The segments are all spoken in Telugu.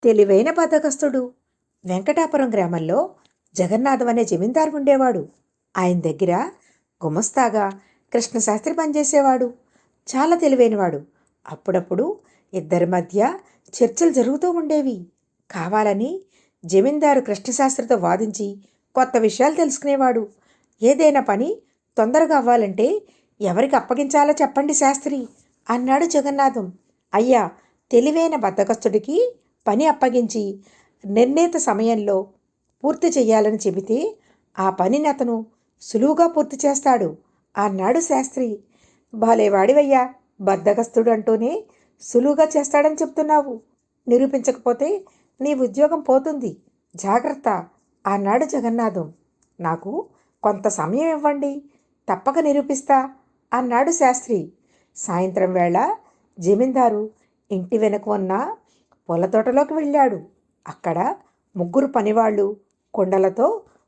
తెలివైన బద్ధకస్తుడు. వెంకటాపురం గ్రామంలో జగన్నాథం అనే జమీందారు ఉండేవాడు. ఆయన దగ్గర గుమస్తాగా కృష్ణశాస్త్రి పనిచేసేవాడు. చాలా తెలివైనవాడు. అప్పుడప్పుడు ఇద్దరి మధ్య చర్చలు జరుగుతూ ఉండేవి. కావాలని జమీందారు కృష్ణశాస్త్రితో వాదించి కొత్త విషయాలు తెలుసుకునేవాడు. ఏదైనా పని తొందరగా అవ్వాలంటే ఎవరికి అప్పగించాలో చెప్పండి శాస్త్రి అన్నాడు జగన్నాథం. అయ్యా, తెలివైన బద్ధకస్తుడికి పని అప్పగించి నిర్ణీత సమయంలో పూర్తి చెయ్యాలని చెబితే ఆ పనిని అతను సులువుగా పూర్తి చేస్తాడు అన్నాడు శాస్త్రి. భలేవాడివయ్యా, బద్ధకస్తుడు అంటూనే సులువుగా చేస్తాడని చెప్తున్నావు. నిరూపించకపోతే నీ ఉద్యోగం పోతుంది, జాగ్రత్త అన్నాడు జగన్నాథం. నాకు కొంత సమయం ఇవ్వండి, తప్పక నిరూపిస్తా అన్నాడు శాస్త్రి. సాయంత్రం వేళ జమీందారు ఇంటి వెనుక ఉన్న పొల తోటలోకి వెళ్ళాడు. అక్కడ ముగ్గురు పనివాళ్ళు కుండలతో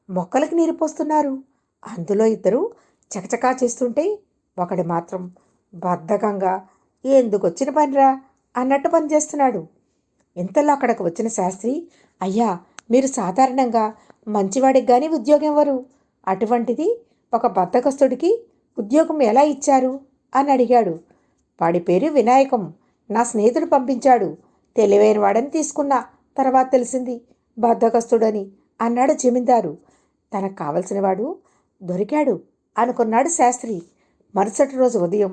మొక్కలకి నీరు పోస్తున్నారు. అందులో ఇద్దరు చకచకా చేస్తుంటే ఒకడు మాత్రం బద్ధకంగా ఎందుకొచ్చిన పనిరా అన్నట్టు పనిచేస్తున్నాడు. ఇంతలో అక్కడికి వచ్చిన శాస్త్రి, అయ్యా, మీరు సాధారణంగా మంచివాడికి కానీ ఉద్యోగం ఇవ్వరు, అటువంటిది ఒక బద్ధకస్తుడికి ఉద్యోగం ఎలా ఇచ్చారు అని అడిగాడు. వాడి పేరు వినాయకం, నా స్నేహితుడు పంపించాడు. తెలివైన వాడని తీసుకున్నా, తర్వాత తెలిసింది బద్ధకస్తుడని అన్నాడు జమీందారు. తనకు కావలసిన వాడు దొరికాడు అనుకున్నాడు శాస్త్రి. మరుసటి రోజు ఉదయం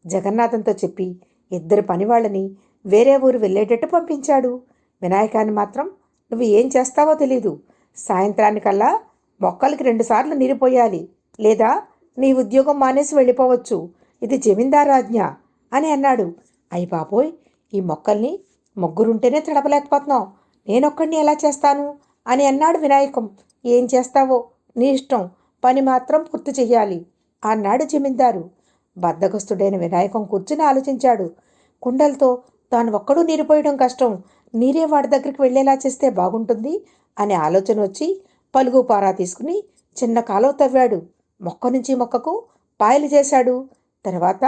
జగన్నాథంతో చెప్పి ఇద్దరు పనివాళ్ళని వేరే ఊరు వెళ్ళేటట్టు పంపించాడు. వినాయకాన్ని మాత్రం, నువ్వు ఏం చేస్తావో తెలీదు, సాయంత్రానికల్లా మొక్కలకి 2 సార్లు నీరు పోయాలి, లేదా నీ ఉద్యోగం మానేసి వెళ్ళిపోవచ్చు, ఇది జమీందారు ఆజ్ఞ అని అన్నాడు. అయ్య బాబోయ్, ఈ మొక్కల్ని ముగ్గురుంటేనే తడపలేకపోతున్నావు, నేనొక్కడిని ఎలా చేస్తాను అని అన్నాడు వినాయకం. ఏం చేస్తావో నీ ఇష్టం, పని మాత్రం పూర్తి చెయ్యాలి అన్నాడు జమీందారు. బద్ధకస్తుడైన వినాయకం కూర్చుని ఆలోచించాడు. కుండలతో తాను ఒక్కడూ నీరు పోయడం కష్టం, నీరే వాడి దగ్గరికి వెళ్ళేలా చేస్తే బాగుంటుంది అనే ఆలోచన వచ్చి పలుగు పారా తీసుకుని చిన్న కాలువ తవ్వాడు. మొక్క నుంచి మొక్కకు పాయలు చేశాడు. తర్వాత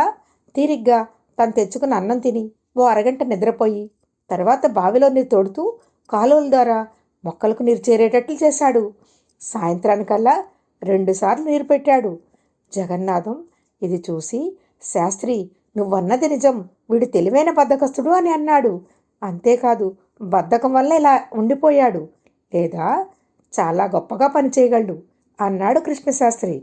తీరిగ్గా తను తెచ్చుకున్న అన్నం తిని ఓ అరగంట నిద్రపోయి తర్వాత బావిలో నీరు తోడుతూ కాలువల ద్వారా మొక్కలకు నీరు చేరేటట్లు చేశాడు. సాయంత్రానికల్లా 2 సార్లు నీరు పెట్టాడు. జగన్నాథం ఇది చూసి, శాస్త్రి, నువ్వన్నది నిజం, వీడు తెలివైన బద్ధకస్తుడు అని అన్నాడు. అంతేకాదు, బద్ధకం వల్ల ఇలా ఉండిపోయాడు, లేదా చాలా గొప్పగా పనిచేయగలడు అన్నాడు కృష్ణశాస్త్రి.